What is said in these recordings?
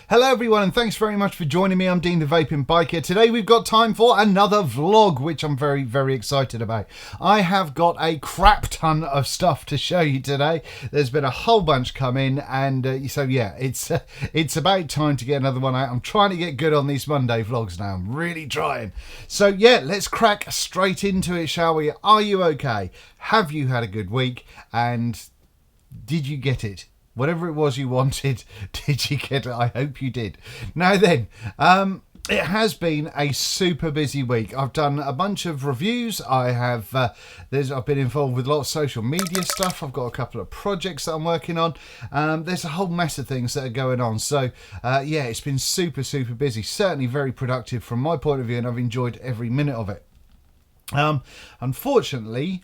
Hello everyone, and thanks very much for joining me. I'm Dean the Vaping Biker. Today we've got time for another vlog, which I'm very excited about. I have got a crap ton of stuff to show you today. There's been a whole bunch come in, and so yeah, it's about time to get another one out. I'm trying to get good on these Monday vlogs now. I'm really trying. So yeah, let's crack straight into it, shall we? Are you okay? Have you had a good week? And did you get it? Whatever it was you wanted, did you get it? I hope you did. Now then, it has been a super busy week. I've done a bunch of reviews. I've been involved with a lot of social media stuff. I've got a couple of projects that I'm working on. There's a whole mess of things that are going on. So yeah, it's been super busy. Certainly very productive from my point of view, and I've enjoyed every minute of it. Unfortunately,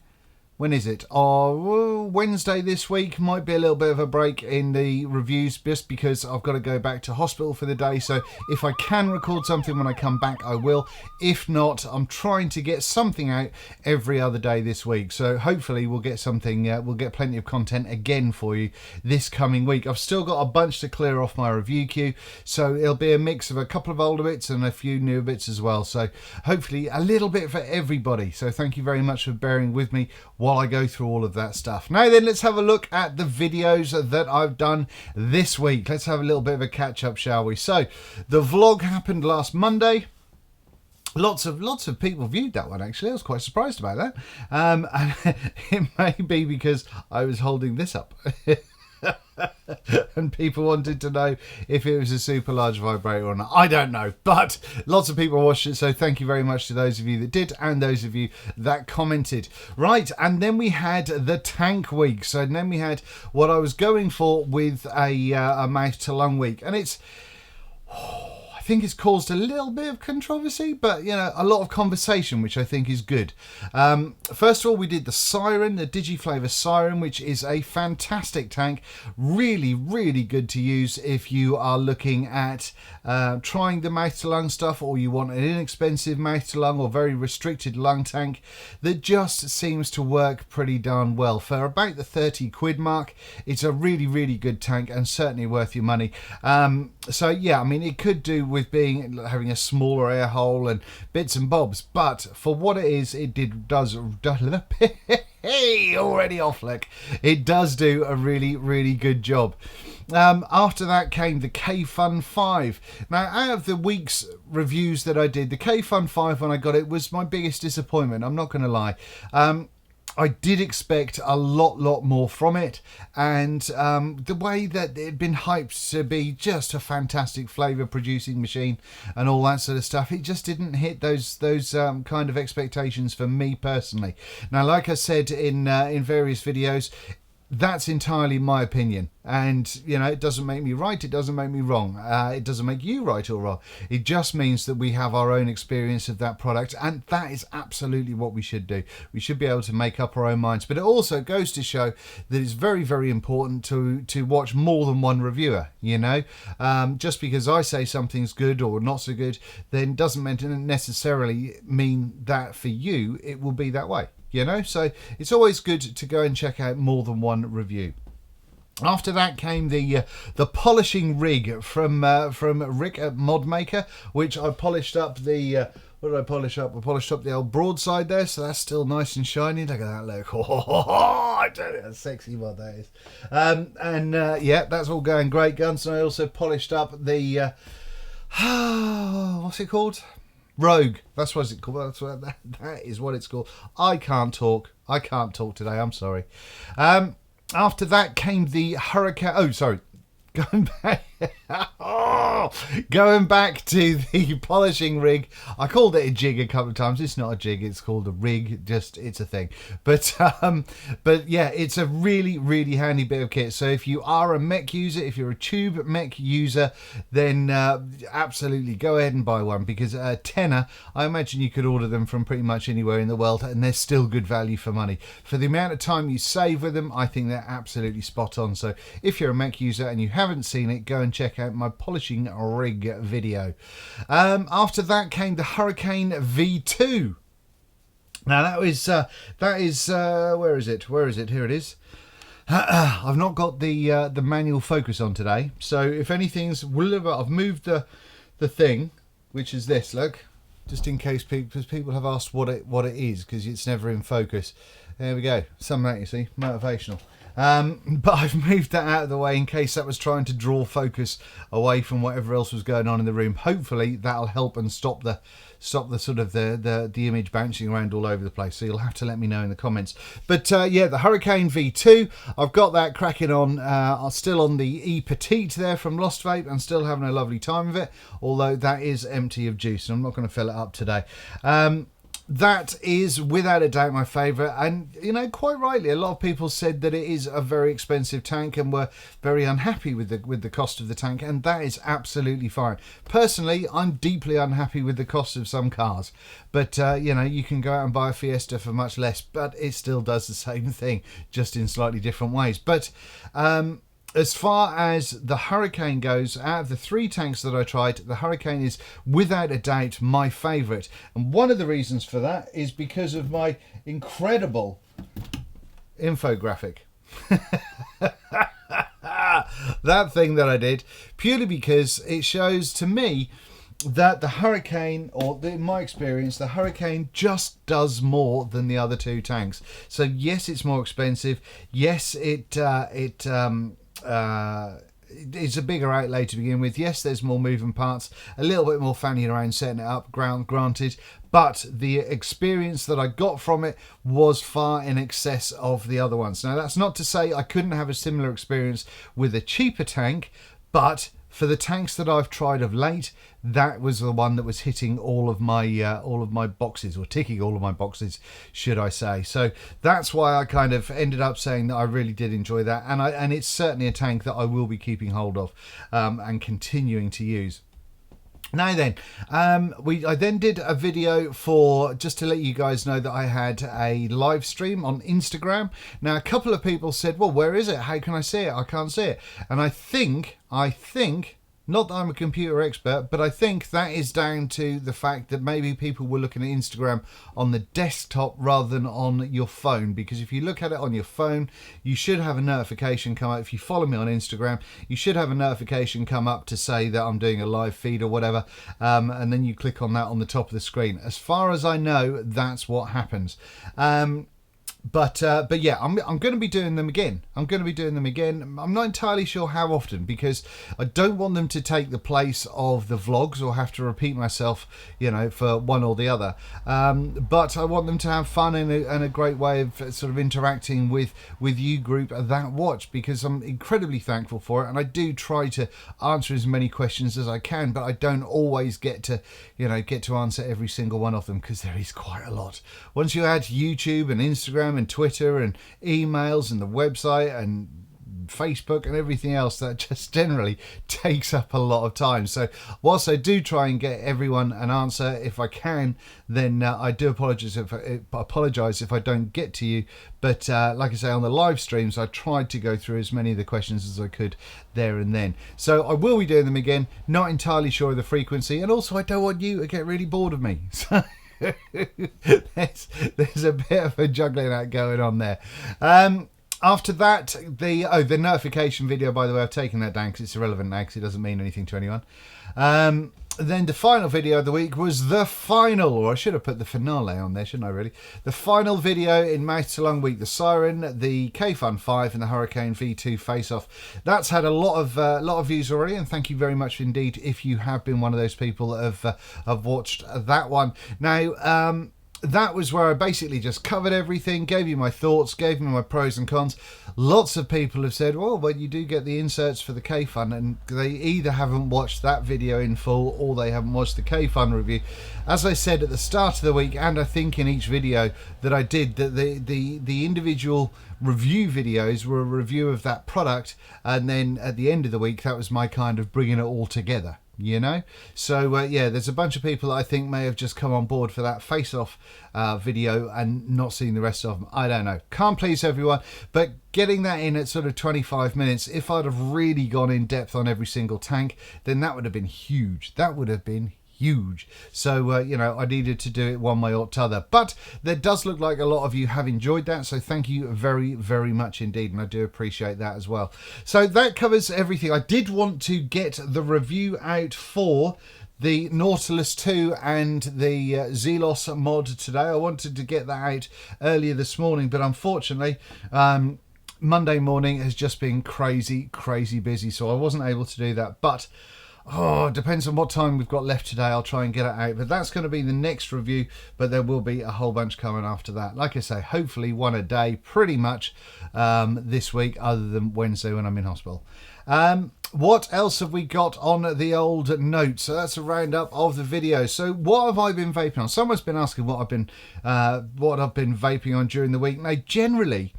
when is it? Wednesday this week. Might be a little bit of a break in the reviews just because I've got to go back to hospital for the day. So if I can record something when I come back, I will. If not, I'm trying to get something out every other day this week. So hopefully we'll get something, we'll get plenty of content again for you this coming week. I've still got a bunch to clear off my review queue. So it'll be a mix of a couple of older bits and a few new bits as well. So hopefully a little bit for everybody. So thank you very much for bearing with me while I go through all of that stuff. Now then, let's have a look at the videos that I've done this week. Let's have a little bit of a catch up, shall we? So the vlog happened last Monday. Lots of people viewed that one, actually. I was quite surprised about that. And it may be because I was holding this up. And people wanted to know if it was a super large vibrator or not. I don't know, but lots of people watched it, so thank you very much to those of you that did and those of you that commented. Right, and then we had the tank week. So then we had what I was going for with a mouth to lung week, and it's I think it's caused a little bit of controversy, but you know, a lot of conversation, which I think is good. First of all, we did the Siren, the Digiflavor Siren, which is a fantastic tank. Really good to use if you are looking at trying the mouth to lung stuff, or you want an inexpensive mouth to lung or very restricted lung tank that just seems to work pretty darn well. For about the 30 quid mark, it's a really good tank and certainly worth your money. So yeah, I mean, it could do with having a smaller air hole and bits and bobs, but for what it is, does hey, already off lick. It does do a really good job. After that came the K-Fun 5. Now, out of the week's reviews that I did, the K-Fun 5, when I got it, was my biggest disappointment. I'm not going to lie. I did expect a lot more from it, and the way that it had been hyped to be just a fantastic flavour producing machine and all that sort of stuff, it just didn't hit those kind of expectations for me personally. Now, like I said in various videos, that's entirely my opinion, and you know, it doesn't make me right, it doesn't make me wrong, it doesn't make you right or wrong. It just means that we have our own experience of that product, and that is absolutely what we should do. We should be able to make up our own minds, but it also goes to show that it's very important to watch more than one reviewer. You know, just because I say something's good or not so good, then doesn't necessarily mean that for you it will be that way. You know, so it's always good to go and check out more than one review. After that came the polishing rig from Rick at Modmaker, which I polished up the. What did I polish up? I polished up the old broadside there, so that's still nice and shiny. Look at that look. I tell you how sexy what that is. Yeah, that's all going great guns. And I also polished up the what's it called? Rogue. That's what it's called. That is what it's called. I can't talk today. I'm sorry. After that came the Hurricane. Oh, sorry. Going back to the polishing rig. I called it a jig a couple of times. It's not a jig, it's called a rig. Just, it's a thing. But yeah, it's a really handy bit of kit. So if you are a mech user, if you're a tube mech user, then absolutely go ahead and buy one, because a tenner, I imagine you could order them from pretty much anywhere in the world, and they're still good value for money. For the amount of time you save with them, I think they're absolutely spot on. So if you're a mech user and you haven't seen it, go and check out my polishing rig video. After that came the Hurricane V2. Now that is where is it? Here it is. I've not got the manual focus on today, so if anything's, I've moved the thing, which is this. Look, just in case people have asked what it is, because it's never in focus. There we go. Some of that, you see, motivational. But I've moved that out of the way in case that was trying to draw focus away from whatever else was going on in the room. Hopefully that'll help and stop the sort of the image bouncing around all over the place. So you'll have to let me know in the comments. But yeah, the Hurricane V2, I've got that cracking on. I'm still on the E Petite there from Lost Vape and still having a lovely time with it, although that is empty of juice and I'm not going to fill it up today. That is without a doubt my favourite, and you know, quite rightly, a lot of people said that it is a very expensive tank and were very unhappy with the cost of the tank, and that is absolutely fine. Personally, I'm deeply unhappy with the cost of some cars, but you know, you can go out and buy a Fiesta for much less, but it still does the same thing, just in slightly different ways. But as far as the Hurricane goes, out of the 3 tanks that I tried, the Hurricane is without a doubt my favourite. And one of the reasons for that is because of my incredible infographic. That thing that I did, purely because it shows to me that the Hurricane, or in my experience, the Hurricane just does more than the other 2 tanks. So yes, it's more expensive. Yes, it's a bigger outlay to begin with. Yes, there's more moving parts, a little bit more fanning around setting it up, granted, but the experience that I got from it was far in excess of the other ones. Now, that's not to say I couldn't have a similar experience with a cheaper tank, but for the tanks that I've tried of late, that was the one that was hitting all of my boxes, or ticking all of my boxes, should I say. So that's why I kind of ended up saying that I really did enjoy that, and it's certainly a tank that I will be keeping hold of and continuing to use. Now then, I then did a video for, just to let you guys know that I had a live stream on Instagram. Now, a couple of people said, well, where is it? How can I see it? I can't see it. And I think, not that I'm a computer expert, but I think that is down to the fact that maybe people were looking at Instagram on the desktop rather than on your phone. Because if you look at it on your phone, you should have a notification come up. If you follow me on Instagram, you should have a notification come up to say that I'm doing a live feed or whatever. And then you click on that on the top of the screen. As far as I know, that's what happens. But yeah, I'm going to be doing them again. I'm not entirely sure how often, because I don't want them to take the place of the vlogs or have to repeat myself, you know, for one or the other. But I want them to have fun and a great way of sort of interacting with you group that watch, because I'm incredibly thankful for it, and I do try to answer as many questions as I can, but I don't always get to answer every single one of them, because there is quite a lot. Once you add YouTube and Instagram and Twitter and emails and the website and Facebook and everything else, that just generally takes up a lot of time. So whilst I do try and get everyone an answer if I can, then I do apologize if I don't get to you. But like I say, on the live streams, I tried to go through as many of the questions as I could there and then. So I will be doing them again, not entirely sure of the frequency, and also I don't want you to get really bored of me. So there's a bit of a juggling act going on there. After that, the notification video, by the way, I've taken that down because it's irrelevant now, because it doesn't mean anything to anyone. Then the final video of the week was the final, or I should have put the finale on there, shouldn't I really? The final video in Mouth to Lung Week, the Siren, the K-Fun 5 and the Hurricane V2 face-off. That's had a lot of views already, and thank you very much indeed if you have been one of those people that have watched that one. Now, that was where I basically just covered everything, gave you my thoughts, gave you my pros and cons. Lots of people have said, well, but you do get the inserts for the K-Fun, and they either haven't watched that video in full or they haven't watched the K-Fun review. As I said at the start of the week, and I think in each video that I did, that the individual review videos were a review of that product, and then at the end of the week, that was my kind of bringing it all together. You know, so yeah, there's a bunch of people that I think may have just come on board for that face-off video and not seen the rest of them. I don't know, can't please everyone, but getting that in at sort of 25 minutes, if I'd have really gone in depth on every single tank, then that would have been huge. That would have been huge. So, you know, I needed to do it one way or t'other. But there does look like a lot of you have enjoyed that. So thank you very, very much indeed. And I do appreciate that as well. So that covers everything. I did want to get the review out for the Nautilus 2 and the Zelos mod today. I wanted to get that out earlier this morning, but unfortunately, Monday morning has just been crazy busy, so I wasn't able to do that. But it depends on what time we've got left today. I'll try and get it out, but that's going to be the next review, but there will be a whole bunch coming after that. Like I say, hopefully one a day pretty much this week, other than Wednesday when I'm in hospital. What else have we got on the old notes? So that's a roundup of the video. So what have I been vaping on? Someone's been asking what I've been vaping on during the week. Now, generally,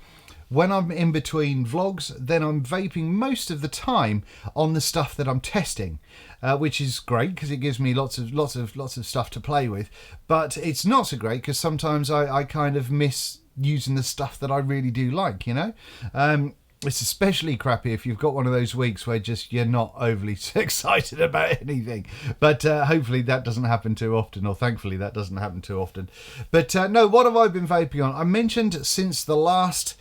when I'm in between vlogs, then I'm vaping most of the time on the stuff that I'm testing, which is great because it gives me lots of stuff to play with. But it's not so great because sometimes I kind of miss using the stuff that I really do like, you know. It's especially crappy if you've got one of those weeks where just you're not overly excited about anything. But hopefully that doesn't happen too often, or thankfully that doesn't happen too often. But no, what have I been vaping on? I mentioned since the last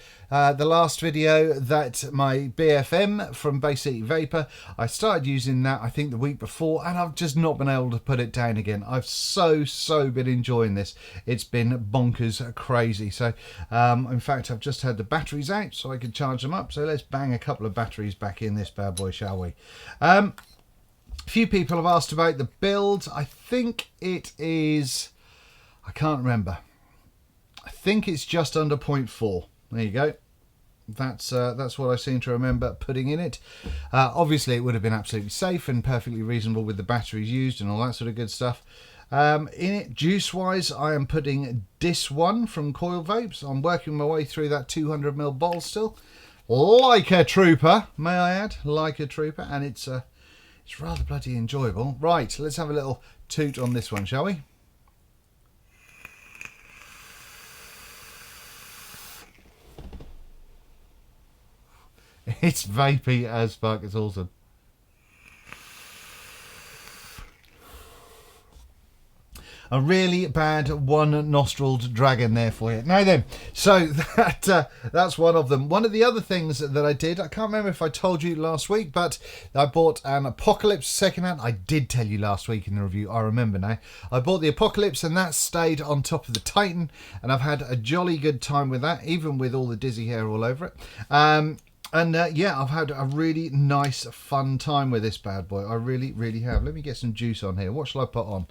video that my BFM from Basic Vapor, I started using that I think the week before, and I've just not been able to put it down again. I've so been enjoying this. It's been bonkers crazy. So in fact, I've just had the batteries out so I can charge them up. So let's bang a couple of batteries back in this bad boy, shall we? A few people have asked about the build. I think it is, I can't remember. I think it's just under 0.4. There you go. That's what I seem to remember putting in it. Obviously, it would have been absolutely safe and perfectly reasonable with the batteries used and all that sort of good stuff. In it, juice-wise, I am putting this one from Coil Vapes. I'm working my way through that 200ml bottle still. Like a trooper, may I add. Like a trooper. And it's rather bloody enjoyable. Right, let's have a little toot on this one, shall we? It's vapey as fuck. It's awesome. A really bad one-nostriled dragon there for you. Now then, so that's one of them. One of the other things that I did, I can't remember if I told you last week, but I bought an Apocalypse secondhand. I did tell you last week in the review, I remember now. I bought the Apocalypse and that stayed on top of the Titan, and I've had a jolly good time with that, even with all the dizzy hair all over it. And yeah, I've had a really nice, fun time with this bad boy. I really have. Let me get some juice on here. What shall I put on?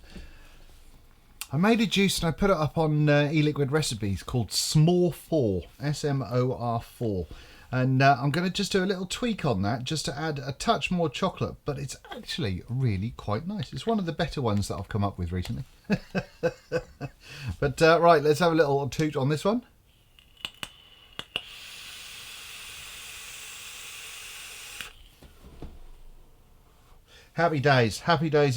I made a juice and I put it up on e-liquid recipes called Smor4, S-M-O-R-4. And I'm going to just do a little tweak on that just to add a touch more chocolate. But it's actually really quite nice. It's one of the better ones that I've come up with recently. But right, let's have a little toot on this one. Happy days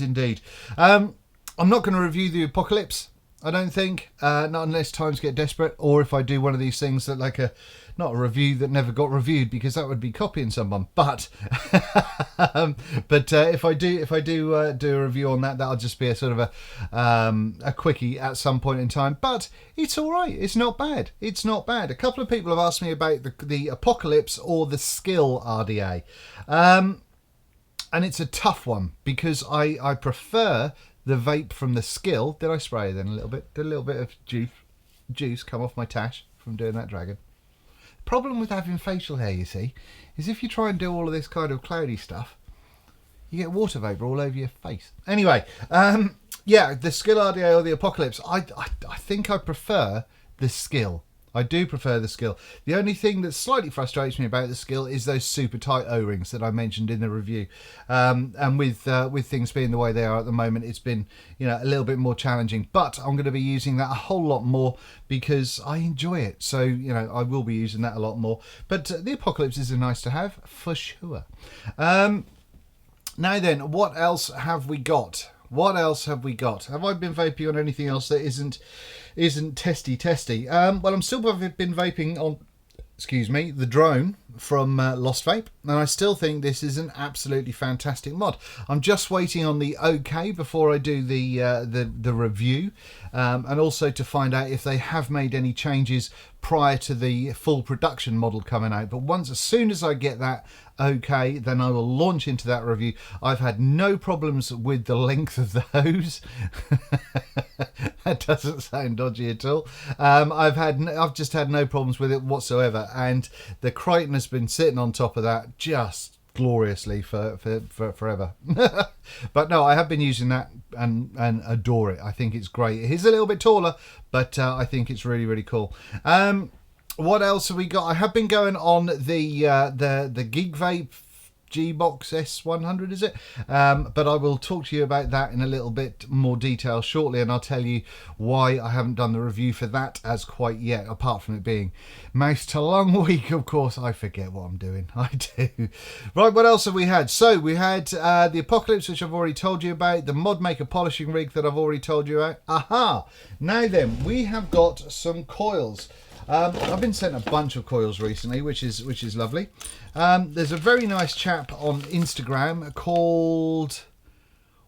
indeed. I'm not going to review the Apocalypse, I don't think, not unless times get desperate, or if I do one of these things that like not a review that never got reviewed, because that would be copying someone. But if I do do a review on that, that'll just be a sort of a quickie at some point in time. But it's all right. It's not bad. It's not bad. A couple of people have asked me about the Apocalypse or the Skill RDA. And it's a tough one because I prefer the vape from the Skill. Did I spray then a little bit? Did a little bit of juice come off my tash from doing that dragon. Problem with having facial hair, you see, is if you try and do all of this kind of cloudy stuff, you get water vapour all over your face. Anyway, yeah, the Skill RDA or the Apocalypse, I think I prefer the Skill. I do prefer the Skill. The only thing that slightly frustrates me about the Skill is those super tight O-rings that I mentioned in the review. And with things being the way they are at the moment, it's been, you know, a little bit more challenging. But I'm going to be using that a whole lot more because I enjoy it. So, you know, I will be using that a lot more. But the Apocalypse is a nice to have for sure. Now then, what else have we got? What else have we got? Have I been vaping on anything else that isn't testy? Well, I'm still been vaping on excuse me, the drone from Lost Vape, and I still think this is an absolutely fantastic mod. I'm just waiting on the OK before I do the review, and also to find out if they have made any changes prior to the full production model coming out. But as soon as I get that OK, then I will launch into that review. I've had no problems with the length of the hose. That doesn't sound dodgy at all. I've just had no problems with it whatsoever, and the Crichton has been sitting on top of that just gloriously for forever. But no, I have been using that and adore it. I think it's great. It is a little bit taller, but I think it's really, really cool. What else have we got? I have been going on the Geekvape G-Box S100, is it? But I will talk to you about that in a little bit more detail shortly, and I'll tell you why I haven't done the review for that as quite yet, apart from it being mouse to lung week. Of course, I forget what I'm doing. I do. Right, what else have we had? So we had the Apocalypse, which I've already told you about, the Mod Maker polishing rig that I've already told you about. Aha! Now then, we have got some coils. I've been sent a bunch of coils recently, which is lovely. There's a very nice chap on Instagram called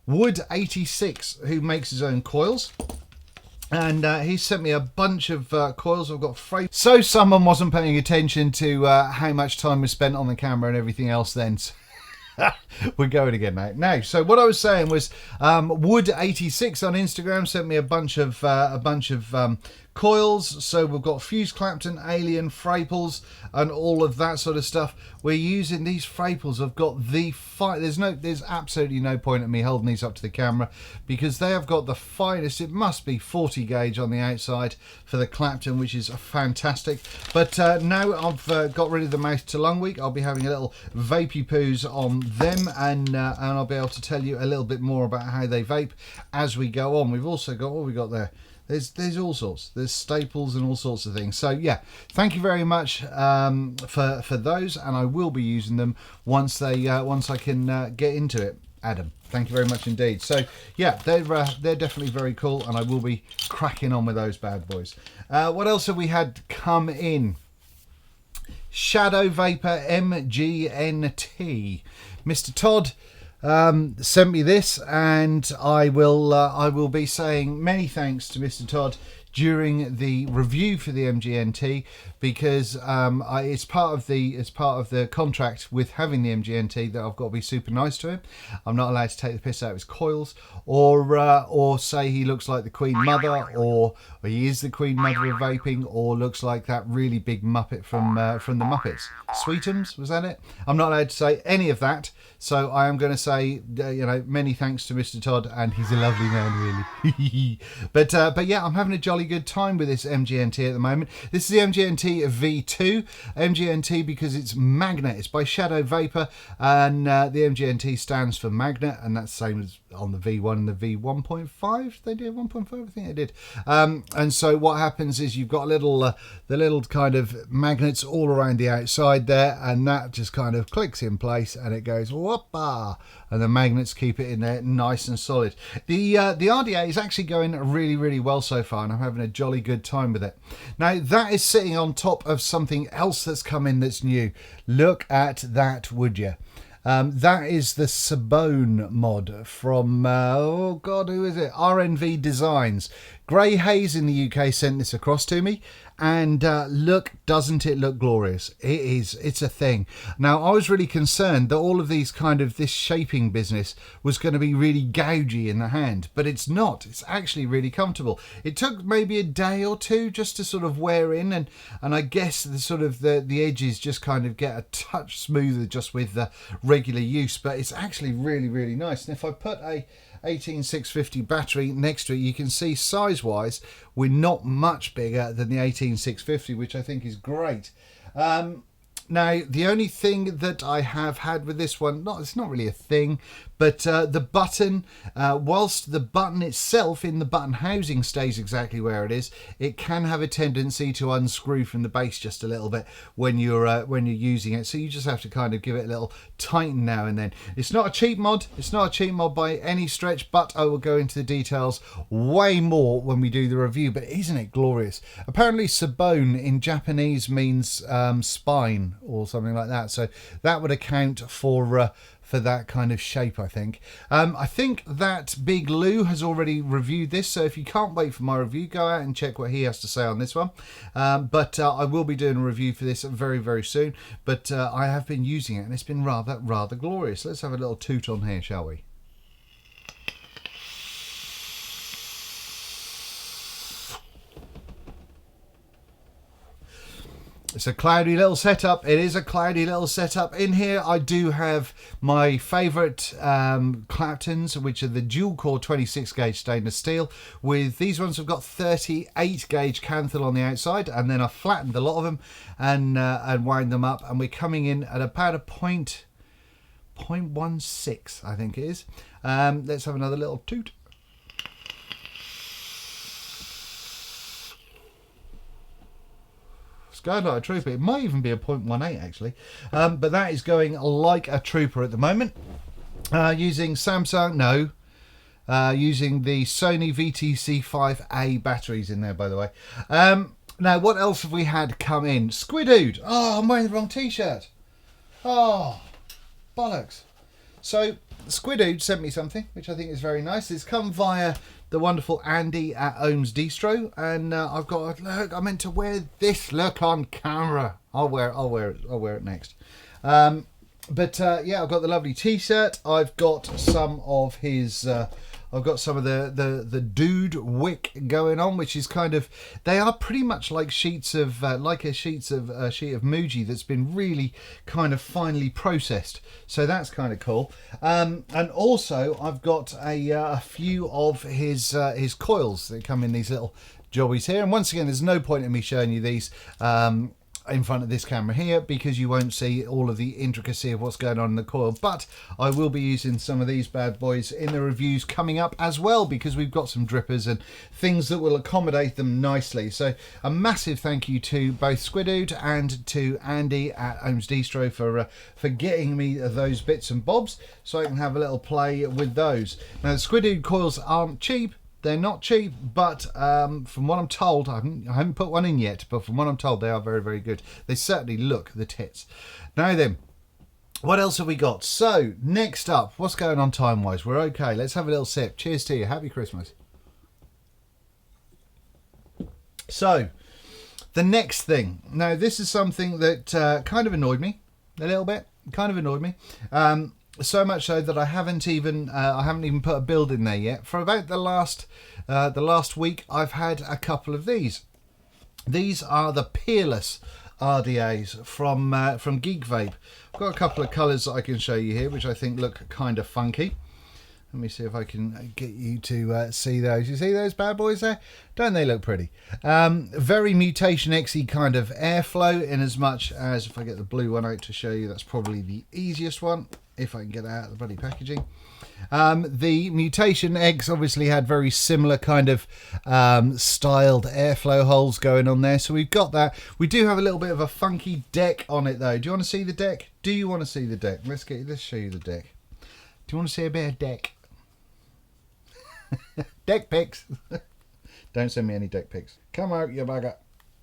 Wood86 who makes his own coils, and he sent me a bunch of coils. I've got frames. So someone wasn't paying attention to how much time was spent on the camera and everything else then. We're going again now. So what I was saying was, Wood86 on Instagram sent me a bunch of coils. So we've got Fuse Clapton, Alien, Fraples, and all of that sort of stuff. We're using these Fraples. I've got the there's absolutely no point in me holding these up to the camera because they have got the finest. It must be 40 gauge on the outside for the Clapton, which is fantastic. But now I've got rid of the mouth to lung week, I'll be having a little vapey poos on them, and I'll be able to tell you a little bit more about how they vape as we go on. We've also got, what have we got there? There's all sorts. There's staples and all sorts of things. So yeah, thank you very much for those, and I will be using them once I can get into it. Adam, thank you very much indeed. So yeah, they're definitely very cool, and I will be cracking on with those bad boys. What else have we had come in? Shadow Vapor MGNT. Mr. Todd sent me this, and I will be saying many thanks to Mr. Todd during the review for the MGNT, because it's part of the contract with having the MGNT that I've got to be super nice to him. I'm not allowed to take the piss out of his coils, or say he looks like the Queen Mother, or he is the Queen Mother of vaping, or looks like that really big Muppet from the Muppets. Sweetums, was that it? I'm not allowed to say any of that, so I am going to say many thanks to Mr. Todd, and he's a lovely man, really. But yeah, I'm having a jolly good time with this MGNT at the moment. This is the MGNT V2. MGNT because it's magnet. It's by Shadow Vapor, and the MGNT stands for magnet, and that's the same as on the V1 and the V1.5. They did 1.5, I think they did. And so what happens is you've got the little kind of magnets all around the outside there, and that just kind of clicks in place, and it goes whoop-ah, and the magnets keep it in there nice and solid. The RDA is actually going really, really well so far, and I'm having a jolly good time with it. Now that is sitting on top of something else that's come in that's new. Look at that, would you? That is the Sebone mod from, oh God, who is it? RNV Designs. Grey Hayes in the UK sent this across to me, and look, doesn't it look glorious? It is. It's a thing. Now, I was really concerned that all of these this shaping business was going to be really gougy in the hand, but it's not. It's actually really comfortable. It took maybe a day or two just to sort of wear in, and I guess the edges just kind of get a touch smoother just with the regular use, but it's actually really, really nice. And if I put a 18650 battery next to it, you can see size wise we're not much bigger than the 18650, which I think is great. Now, the only thing that I have had with this one, it's not really a thing, but the button, whilst the button itself in the button housing stays exactly where it is, it can have a tendency to unscrew from the base just a little bit when you're using it. So you just have to kind of give it a little tighten now and then. It's not a cheap mod. It's not a cheap mod by any stretch, but I will go into the details way more when we do the review. But isn't it glorious? Apparently, Sebone in Japanese means spine or something like that. So that would account for that kind of shape, I think. I think that Big Lou has already reviewed this, so if you can't wait for my review, go out and check what he has to say on this one. But I will be doing a review for this very, very soon. But I have been using it, and it's been rather glorious. Let's have a little toot on here, shall we? It's a cloudy little setup. It is a cloudy little setup. In here, I do have my favourite Claptons, which are the dual core 26 gauge stainless steel. With these ones, I've got 38 gauge Canthal on the outside, and then I flattened a lot of them and wound them up. And we're coming in at about a 0.16, I think it is. Let's have another little toot. Going like a trooper. It might even be a 0.18 actually, but that is going like a trooper at the moment. Using Samsung, using the Sony VTC5A batteries in there, by the way. Now, what else have we had come in? Squidude. Oh, I'm wearing the wrong t-shirt. Oh, bollocks. So Squidude sent me something which I think is very nice. It's come via the wonderful Andy at Ohms Distro, and I've got, look, I meant to wear this look on camera. I'll wear it next. Yeah, I've got the lovely t-shirt. I've got some of his I've got some of the dude wick going on, which is kind of, they are pretty much like sheets of a sheet of Muji that's been really kind of finely processed. So that's kind of cool. And also I've got a few of his coils that come in these little jobbies here. And once again, there's no point in me showing you these in front of this camera here because you won't see all of the intricacy of what's going on in the coil, but I will be using some of these bad boys in the reviews coming up as well, because we've got some drippers and things that will accommodate them nicely. So a massive thank you to both Squidude and to Andy at Ohms Distro for getting me those bits and bobs so I can have a little play with those. Now, the Squidude coils aren't cheap. They're not cheap, but from what I'm told, I haven't put one in yet, but from what I'm told, they are very, very good. They certainly look the tits. Now then, what else have we got? So, next up, what's going on time-wise? We're okay. Let's have a little sip. Cheers to you. Happy Christmas. So, the next thing. Now, this is something that kind of annoyed me a little bit. Kind of annoyed me. So much so that I haven't even put a build in there yet. For about the last week, I've had a couple of these. These are the Peerless RDAs from Geekvape. I've got a couple of colours that I can show you here, which I think look kind of funky. Let me see if I can get you to see those. You see those bad boys there? Don't they look pretty? Very Mutation XE kind of airflow, in as much as, if I get the blue one out to show you, that's probably the easiest one, if I can get it out of the bloody packaging. The Mutation X obviously had very similar kind of styled airflow holes going on there. So we've got that. We do have a little bit of a funky deck on it though. Do you want to see the deck? Do you want to see the deck? Let's show you the deck. Do you want to see a bit of deck? Deck pics. Don't send me any deck pics. Come out, you bugger.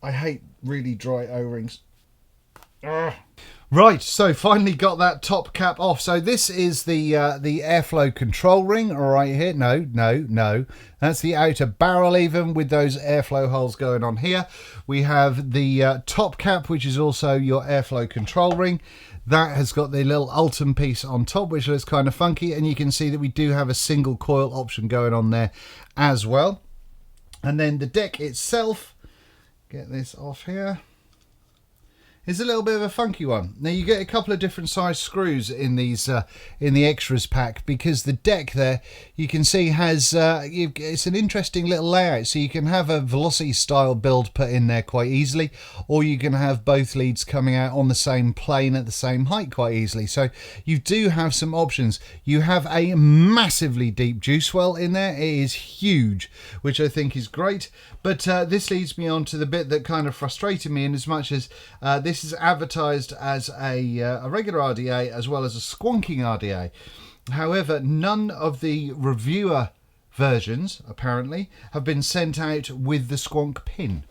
I hate really dry O-rings. Right, so finally got that top cap off. So this is the airflow control ring right here. No. That's the outer barrel even with those airflow holes going on here. We have the top cap, which is also your airflow control ring. That has got the little Ultim piece on top, which looks kind of funky. And you can see that we do have a single coil option going on there as well. And then the deck itself, get this off here. is a little bit of a funky one. Now you get a couple of different size screws in these in the extras pack, because the deck there you can see has it's an interesting little layout. So you can have a velocity style build put in there quite easily, or you can have both leads coming out on the same plane at the same height quite easily. So you do have some options. You have a massively deep juice well in there. It is huge, which I think is great. But this leads me on to the bit that kind of frustrated me, in as much as this is advertised as a regular RDA as well as a squonking RDA. However, none of the reviewer versions, apparently, have been sent out with the squonk pin,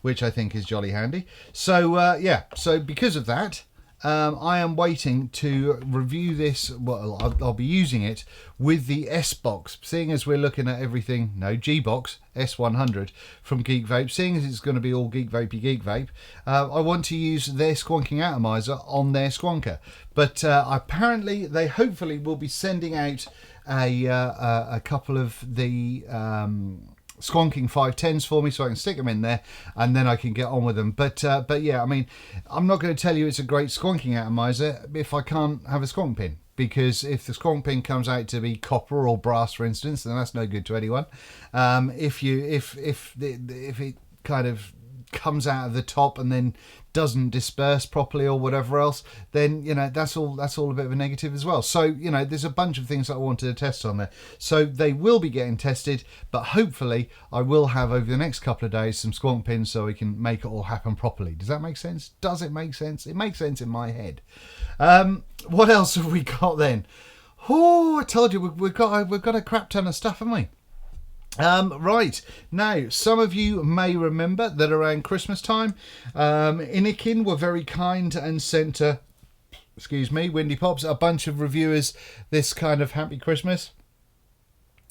which I think is jolly handy. So, yeah, so because of that, I am waiting to review this. Well, I'll be using it with the S-Box, seeing as we're looking at everything, no, G-Box, S100 from Geekvape, seeing as it's going to be all Geekvape. I want to use their squonking atomizer on their squonker. But apparently they hopefully will be sending out a couple of the squonking 510s for me, so I can stick them in there and then I can get on with them. But yeah, I mean, I'm not going to tell you it's a great squonking atomizer if I can't have a squonk pin, because if the squonk pin comes out to be copper or brass, for instance, then that's no good to anyone. If it kind of comes out of the top and then doesn't disperse properly or whatever else, then, you know, that's all a bit of a negative as well. So, you know, there's a bunch of things that I wanted to test on there, so they will be getting tested, but hopefully I will have over the next couple of days some squonk pins so we can make it all happen properly. Does that make sense? Does it make sense? It makes sense in my head. What else have we got then? Oh, I told you we've got a crap ton of stuff, haven't we? Right, now some of you may remember that around Christmas time, Innokin were very kind and sent excuse me, Windy Pops, a bunch of reviewers this kind of Happy Christmas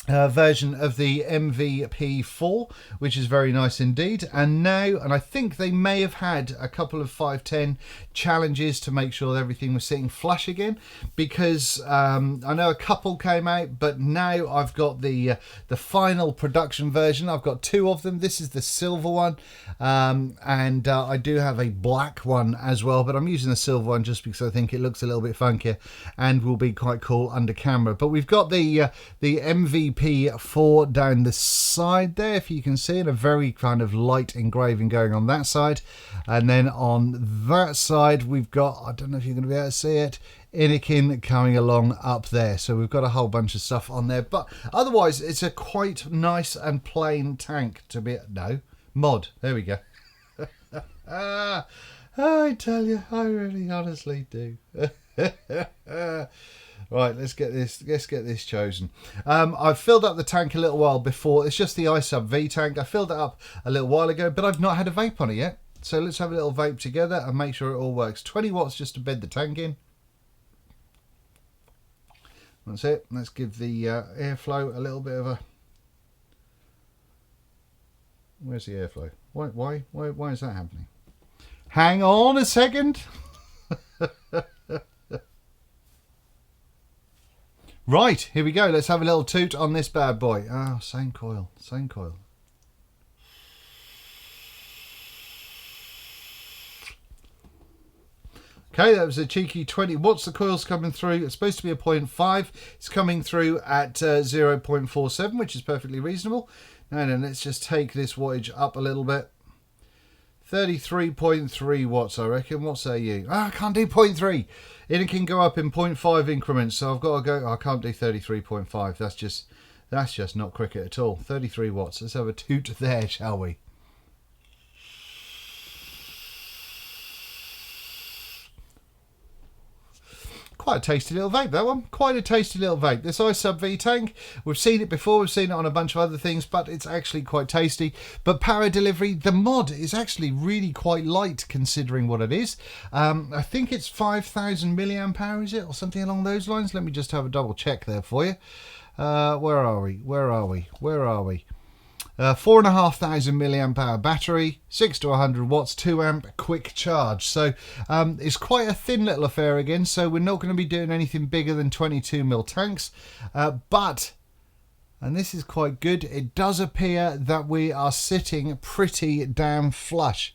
version of the MVP4, which is very nice indeed. And now, and I think they may have had a couple of 510 challenges to make sure that everything was sitting flush again, because I know a couple came out, but now I've got the final production version. I've got two of them. This is the silver one, and I do have a black one as well, but I'm using the silver one just because I think it looks a little bit funkier and will be quite cool under camera. But we've got the MVP4 down the side there, if you can see, and a very kind of light engraving going on that side. And then on that side we've got, I don't know if you're going to be able to see it, Innokin coming along up there. So we've got a whole bunch of stuff on there, but otherwise it's a quite nice and plain tank to be, no, mod, there we go. I tell you, I really honestly do. Right, let's get this chosen. I've filled up the tank a little while before. It's just the iSub-V tank. I filled it up a little while ago, but I've not had a vape on it yet. So let's have a little vape together and make sure it all works. 20 watts just to bed the tank in. That's it. Let's give the airflow a little bit of a... Where's the airflow? Why is that happening? Hang on a second. Right, here we go. Let's have a little toot on this bad boy. Oh, same coil, same coil. Okay, that was a cheeky 20 watts. The coil's coming through. It's supposed to be a 0.5. It's coming through at 0.47, which is perfectly reasonable. Now then, let's just take this wattage up a little bit. 33.3 watts, I reckon. What say you? I can't do 0.3. It can go up in 0.5 increments, so I've got to go. I can't do 33.5. That's just not cricket at all. 33 watts. Let's have a toot there, shall we? Quite a tasty little vape, that one. Quite a tasty little vape. This iSub-V tank, we've seen it before, we've seen it on a bunch of other things, but it's actually quite tasty. But power delivery, the mod is actually really quite light considering what it is. I think it's 5,000 milliamp hour, is it? Or something along those lines. Let me just have a double check there for you. Where are we? 4,500 milliamp hour battery, 6 to 100 watts, 2 amp quick charge. So it's quite a thin little affair again, so we're not going to be doing anything bigger than 22mm tanks. But, and this is quite good, it does appear that we are sitting pretty damn flush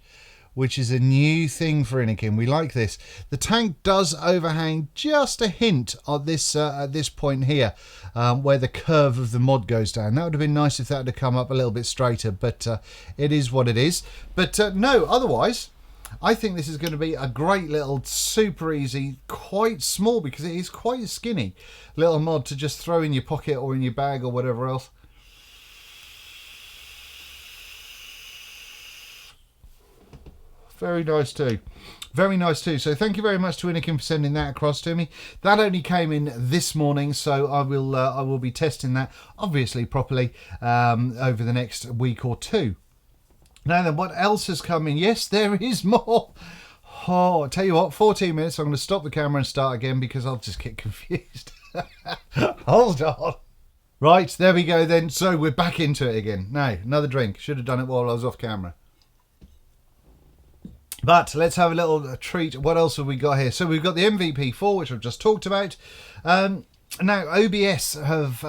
which is a new thing for Innokin. We like this. The tank does overhang just a hint at this point here, where the curve of the mod goes down. That would have been nice if that had come up a little bit straighter, but it is what it is. But no, otherwise, I think this is going to be a great little, super easy, quite small, because it is quite skinny, little mod to just throw in your pocket or in your bag or whatever else. Very nice too. Very nice too. So thank you very much to Innokin for sending that across to me. That only came in this morning, so I will be testing that obviously properly over the next week or two. Now then, what else has come in? Yes, there is more. Oh, I'll tell you what, 14 minutes. I'm going to stop the camera and start again because I'll just get confused. Hold on. Right, there we go then. So we're back into it again. Now, another drink. Should have done it while I was off camera. But let's have a little treat. What else have we got here? So we've got the MVP4, which I've just talked about. Now, OBS have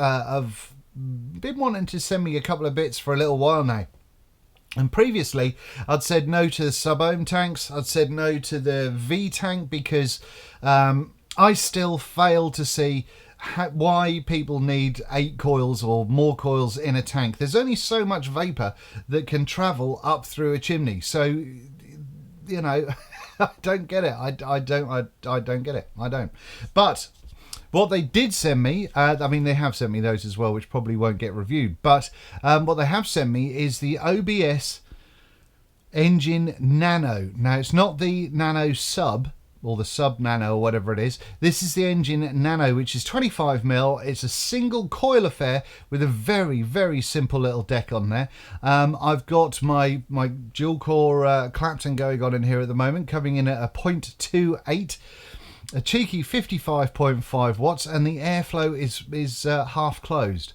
been wanting to send me a couple of bits for a little while now. And previously, I'd said no to the Sebone tanks. I'd said no to the V tank because I still fail to see why people need 8 coils or more coils in a tank. There's only so much vapor that can travel up through a chimney. So, you know, I don't get it. I don't get it. I don't. But what they did send me, I mean, they have sent me those as well, which probably won't get reviewed. But what they have sent me is the OBS Engine Nano. Now, it's not the Nano Sub, or the Sub Nano, or whatever it is. This is the Engine Nano, which is 25mm. It's a single coil affair with a very, very simple little deck on there. I've got my dual core Clapton going on in here at the moment, coming in at a 0.28. A cheeky 55.5 watts, and the airflow is half closed.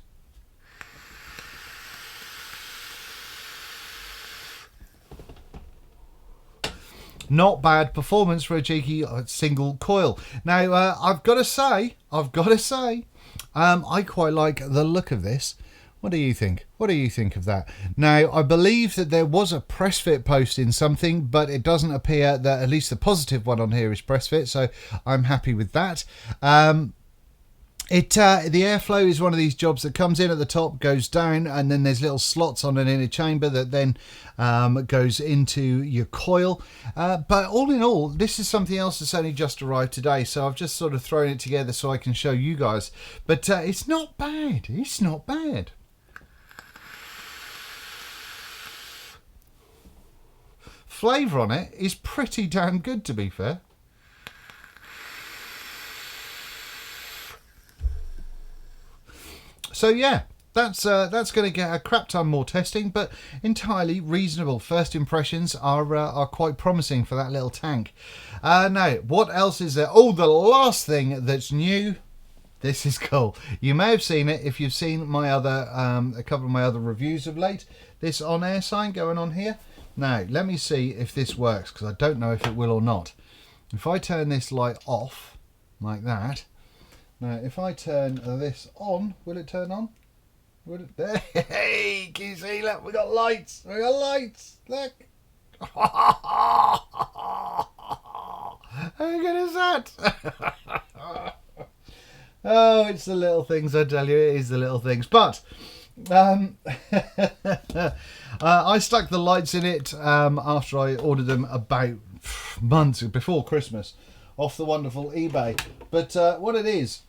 Not bad performance for a cheeky single coil. Now, I've got to say, I quite like the look of this. What do you think? What do you think of that? Now, I believe that there was a press fit post in something, but it doesn't appear that at least the positive one on here is press fit, so I'm happy with that. The airflow is one of these jobs that comes in at the top, goes down, and then there's little slots on an inner chamber that then goes into your coil. But all in all, this is something else that's only just arrived today, so I've just sort of thrown it together so I can show you guys. But it's not bad. It's not bad. Flavour on it is pretty damn good, to be fair. So yeah, that's going to get a crap ton more testing, but entirely reasonable. First impressions are quite promising for that little tank. Now, what else is there? Oh, the last thing that's new. This is cool. You may have seen it if you've seen my other a couple of my other reviews of late. This on-air sign going on here. Now, let me see if this works, because I don't know if it will or not. If I turn this light off, like that. Now, if I turn this on, will it turn on? Will it? There. Hey, can you see? Look, we got lights. We got lights. Look. How good is that? Oh, it's the little things, I tell you. It is the little things. But I stuck the lights in it after I ordered them about months before Christmas off the wonderful eBay. But what it is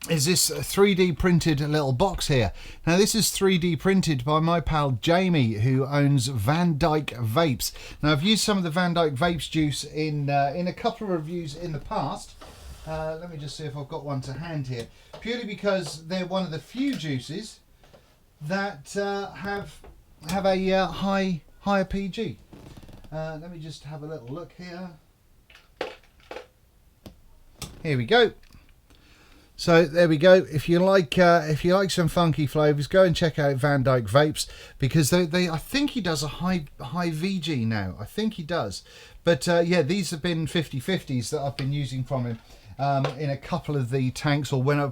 this 3D printed little box here. Now, this is 3D printed by my pal Jamie, who owns Van Dyke Vapes. Now, I've used some of the Van Dyke Vapes juice in a couple of reviews in the past. Let me just see if I've got one to hand here. Purely because they're one of the few juices that have a higher PG. Let me just have a little look here. Here we go. So there we go. If you like some funky flavors, go and check out Van Dyke Vapes, because they I think he does a high VG now. I think he does. But yeah, these have been 50/50s that I've been using from him. in a couple of the tanks, or when I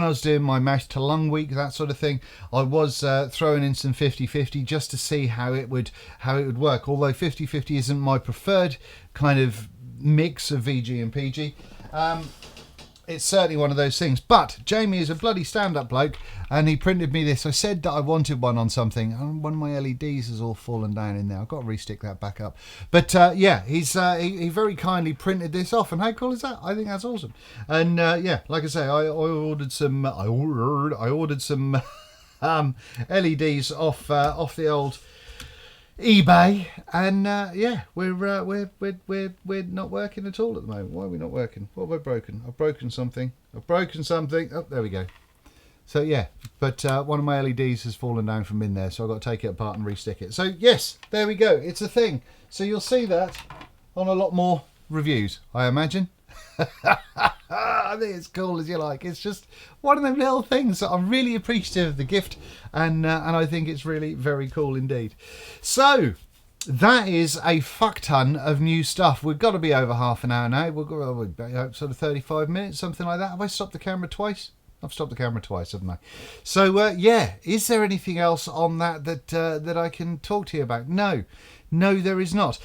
was doing my mouth to lung week, that sort of thing, I was throwing in some 50/50 just to see how it would work. Although 50/50 isn't my preferred kind of mix of VG and PG. It's certainly one of those things. But Jamie is a bloody stand-up bloke, and he printed me this. I said that I wanted one on something, and one of my LEDs has all fallen down in there. I've got to re-stick that back up. But yeah, he very kindly printed this off, and how cool is that? I think that's awesome. And yeah, like I say, I ordered some. I ordered some LEDs off the old eBay, and yeah, we're not working at all at the moment. Why are we not working? What have I broken? I've broken something. Oh, there we go. So yeah, but one of my LEDs has fallen down from in there, so I've got to take it apart and re-stick it. So yes, there we go. It's a thing. So you'll see that on a lot more reviews, I imagine. I think it's cool as you like. It's just one of them little things that I'm really appreciative of the gift, and I think it's really very cool indeed. So that is a fuck ton of new stuff. We've got to be over half an hour now. We've got sort of 35 minutes, something like that. Have I stopped the camera twice? I've stopped the camera twice, haven't I? So yeah, is there anything else on that I can talk to you about? No, there is not.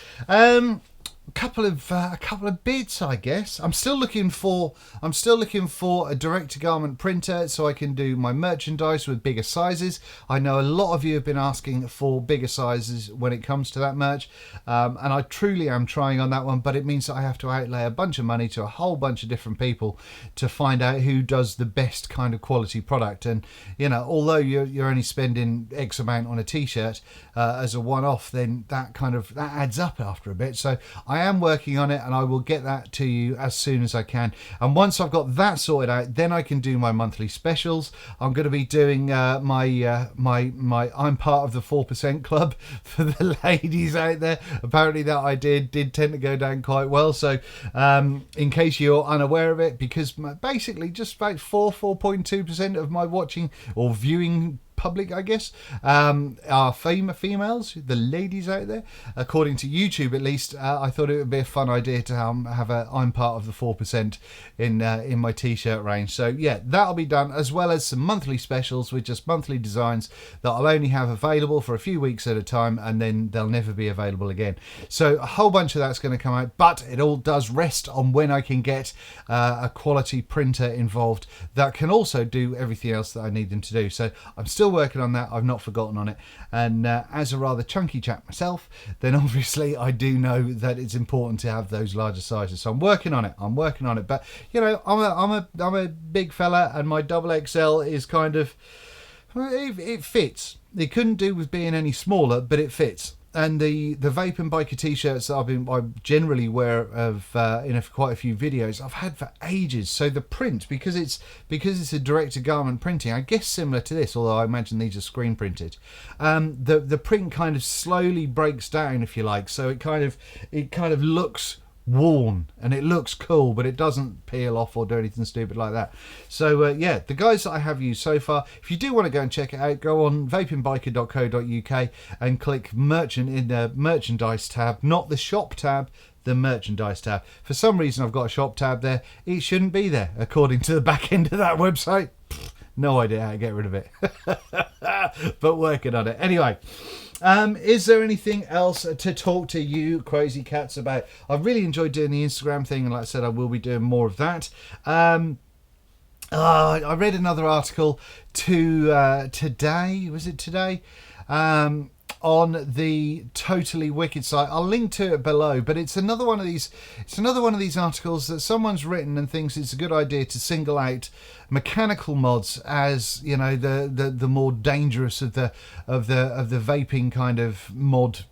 A couple of bits, I guess. I'm still looking for a direct-to-garment printer so I can do my merchandise with bigger sizes. I know a lot of you have been asking for bigger sizes when it comes to that merch, and I truly am trying on that one, but it means that I have to outlay a bunch of money to a whole bunch of different people to find out who does the best kind of quality product. And you know, although you're only spending X amount on a t-shirt as a one-off, then that adds up after a bit. So I am working on it, and I will get that to you as soon as I can. And once I've got that sorted out, then I can do my monthly specials. I'm going to be doing my I'm part of the 4% club for the ladies out there. Apparently that idea did tend to go down quite well. So in case you're unaware of it, because basically just about 4.2% of my watching or viewing public, I guess, are females, the ladies out there, according to YouTube at least. I thought it would be a fun idea to have a I'm part of the 4% in my t-shirt range. So yeah, that'll be done, as well as some monthly specials with just monthly designs that I'll only have available for a few weeks at a time, and then they'll never be available again. So a whole bunch of that's going to come out, but it all does rest on when I can get a quality printer involved that can also do everything else that I need them to do. So I'm still working on that. I've not forgotten on it, and as a rather chunky chap myself, then obviously I do know that it's important to have those larger sizes. So I'm working on it. But you know, I'm a big fella, and my XXL is kind of, it fits. It couldn't do with being any smaller, but it fits. And the Vaping biker t-shirts that I generally wear in quite a few videos, I've had for ages. So the print, because it's a direct-to-garment printing, I guess similar to this, although I imagine these are screen printed. The print kind of slowly breaks down, if you like. So it kind of looks worn, and it looks cool, but it doesn't peel off or do anything stupid like that. So yeah, the guys that I have used so far, if you do want to go and check it out, go on vapingbiker.co.uk and click merchant in the merchandise tab, not the shop tab, the merchandise tab. For some reason I've got a shop tab there. It shouldn't be there according to the back end of that website. No idea how to get rid of it. But working on it anyway. Is there anything else to talk to you crazy cats about? I've really enjoyed doing the Instagram thing, and like I said, I will be doing more of that. I read another article today. Was it today? On the Totally Wicked site. I'll link to it below, but it's another one of these articles that someone's written and thinks it's a good idea to single out mechanical mods as, you know, the more dangerous of the vaping kind of mod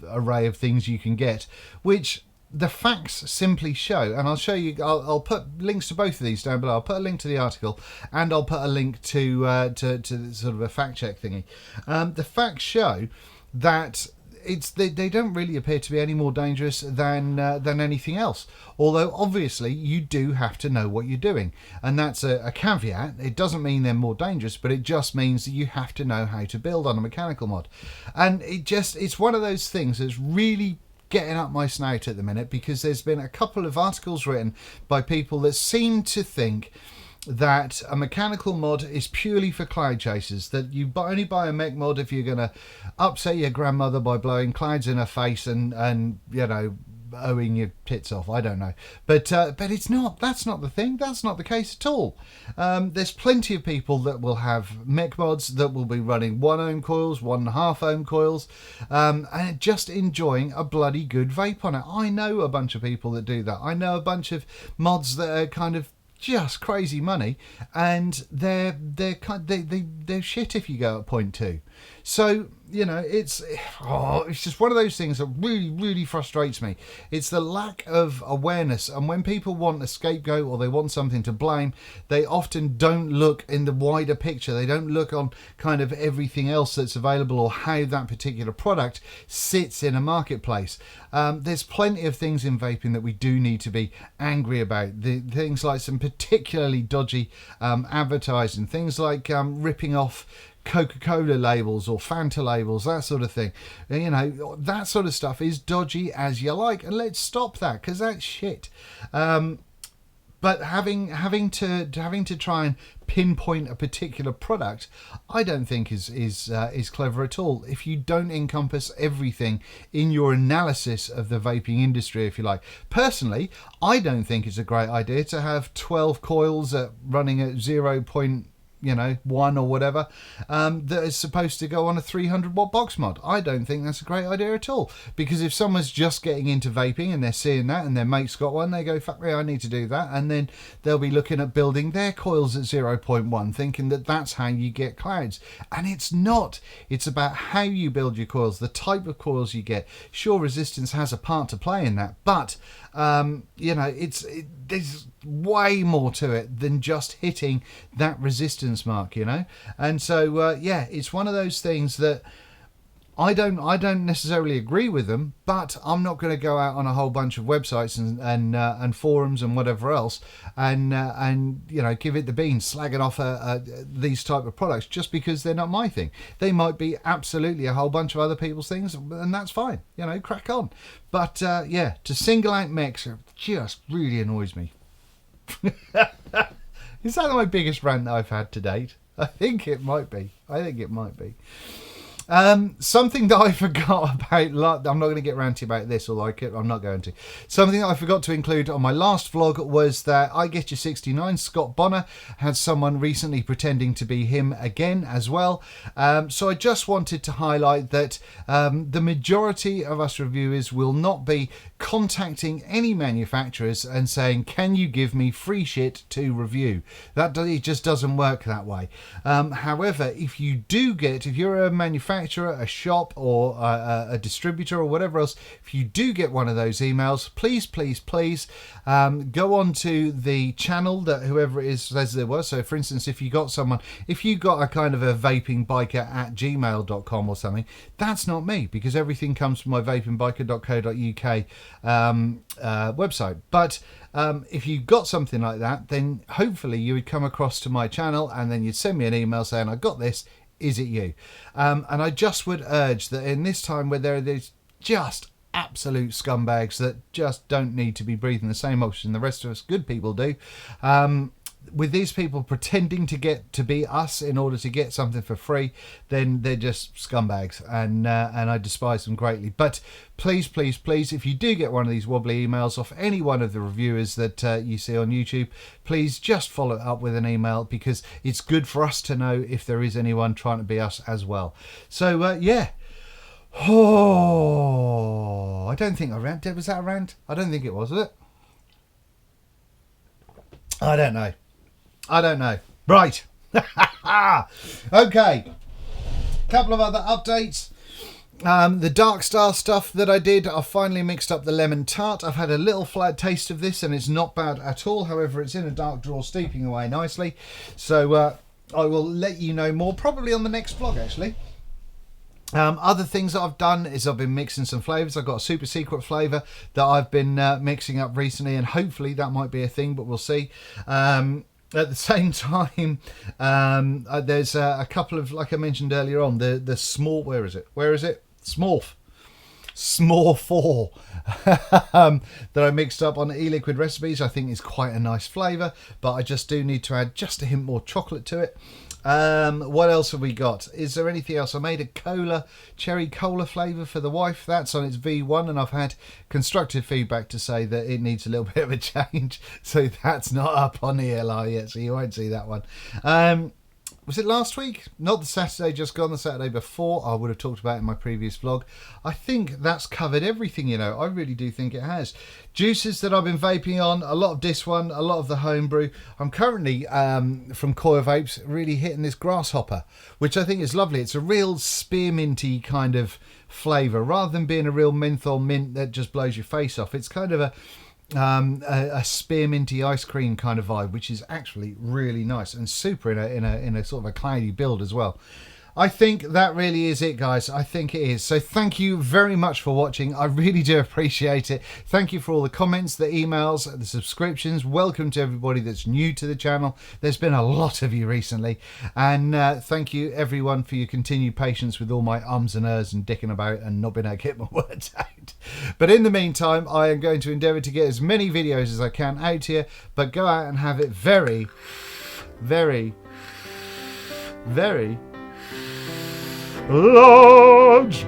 array of things you can get, which the facts simply show. And I'll show you, I'll put links to both of these down below. I'll put a link to the article, and I'll put a link to sort of a fact check thingy. The facts show that they don't really appear to be any more dangerous than anything else. Although obviously you do have to know what you're doing, and that's a caveat. It doesn't mean they're more dangerous, but it just means that you have to know how to build on a mechanical mod. And it's one of those things that's really getting up my snout at the minute, because there's been a couple of articles written by people that seem to think that a mechanical mod is purely for cloud chasers, that you only buy a mech mod if you're going to upset your grandmother by blowing clouds in her face and you know, owing your tits off. I don't know, but it's not. That's not the thing. That's not the case at all. There's plenty of people that will have mech mods that will be running 1 ohm coils, 1.5 ohm coils, and just enjoying a bloody good vape on it. I know a bunch of people that do that. I know a bunch of mods that are kind of just crazy money, and they're shit if you go at 0.2. So, you know, it's just one of those things that really frustrates me. It's the lack of awareness, and when people want a scapegoat or they want something to blame, they often don't look in the wider picture. They don't look on kind of everything else that's available or how that particular product sits in a marketplace. There's plenty of things in vaping that we do need to be angry about. The things like some particularly dodgy advertising, things like ripping off Coca-Cola labels or Fanta labels, that sort of thing. You know, that sort of stuff is dodgy as you like, and let's stop that, because that's shit. But having to try and pinpoint a particular product, I don't think is clever at all. If you don't encompass everything in your analysis of the vaping industry, if you like. Personally, I don't think it's a great idea to have 12 coils running at 0.1 or whatever, that is supposed to go on a 300 watt box mod. I don't think that's a great idea at all, because if someone's just getting into vaping and they're seeing that and their mate's got one, they go, fuck me, I need to do that, and then they'll be looking at building their coils at 0.1, thinking that that's how you get clouds, and it's not. It's about how you build your coils, the type of coils you get. Sure, resistance has a part to play in that, but you know, there's way more to it than just hitting that resistance mark, you know. And so yeah, it's one of those things that I don't necessarily agree with them, but I'm not going to go out on a whole bunch of websites and forums and whatever else and you know, give it the beans, slagging off these type of products just because they're not my thing. They might be absolutely a whole bunch of other people's things, and that's fine, you know, crack on. But yeah, to single out mechs just really annoys me. Is that my biggest rant that I've had to date? I think it might be. Something that I forgot about, I'm not going to get ranty about this, or like it, I'm not going to. Something that I forgot to include on my last vlog was that iGetYou69, Scott Bonner, had someone recently pretending to be him again as well. So I just wanted to highlight that the majority of us reviewers will not be contacting any manufacturers and saying, can you give me free shit to review? It just doesn't work that way. However, if you're a manufacturer, a shop, or a distributor, or whatever else, if you do get one of those emails, please go on to the channel that whoever it is says there was. So for instance, if you got a kind of a vapingbiker@gmail.com or something, that's not me, because everything comes from my vapingbiker.co.uk website. But if you got something like that, then hopefully you would come across to my channel and then you'd send me an email saying, I got this, is it you? And I just would urge that in this time where there are these just absolute scumbags that just don't need to be breathing the same oxygen the rest of us good people do, with these people pretending to be us in order to get something for free, then they're just scumbags, and I despise them greatly. But please, if you do get one of these wobbly emails off any one of the reviewers that you see on YouTube, please just follow it up with an email, because it's good for us to know if there is anyone trying to be us as well. So yeah. Oh, I don't think I ranted. Was that a rant? I don't think it was it? I don't know. Right. Okay. Couple of other updates. The Dark Star stuff that I did, I finally mixed up the lemon tart. I've had a little flat taste of this and it's not bad at all. However, it's in a dark drawer steeping away nicely. So I will let you know more probably on the next vlog actually. Other things that I've done is I've been mixing some flavours. I've got a super secret flavour that I've been mixing up recently, and hopefully that might be a thing, but we'll see. At the same time, there's a couple of, like I mentioned earlier on, the small, where is it? Smorf. S'more 4 that I mixed up on e-liquid recipes. I think it's quite a nice flavour, but I just do need to add just a hint more chocolate to it. What else have we got? Is there anything else? I made a cherry cola flavour for the wife. That's on its V1, and I've had constructive feedback to say that it needs a little bit of a change. So that's not up on the ELI yet, so you won't see that one. Was it last week? Not the Saturday just gone, the Saturday before. I would have talked about it in my previous vlog. I think that's covered everything, you know. I really do think it has. Juices that I've been vaping on, a lot of this one, a lot of the homebrew. I'm currently, from Coil Vapes, really hitting this grasshopper, which I think is lovely. It's a real spearminty kind of flavour. Rather than being a real menthol mint that just blows your face off, it's kind of a spearminty ice cream kind of vibe, which is actually really nice and super in a sort of a cloudy build as well. I think that really is it, guys. I think it is. So thank you very much for watching. I really do appreciate it. Thank you for all the comments, the emails, the subscriptions. Welcome to everybody that's new to the channel. There's been a lot of you recently. And thank you, everyone, for your continued patience with all my ums and ers and dicking about and not being able to get my words out. But in the meantime, I am going to endeavour to get as many videos as I can out here, but go out and have it very, very, very large.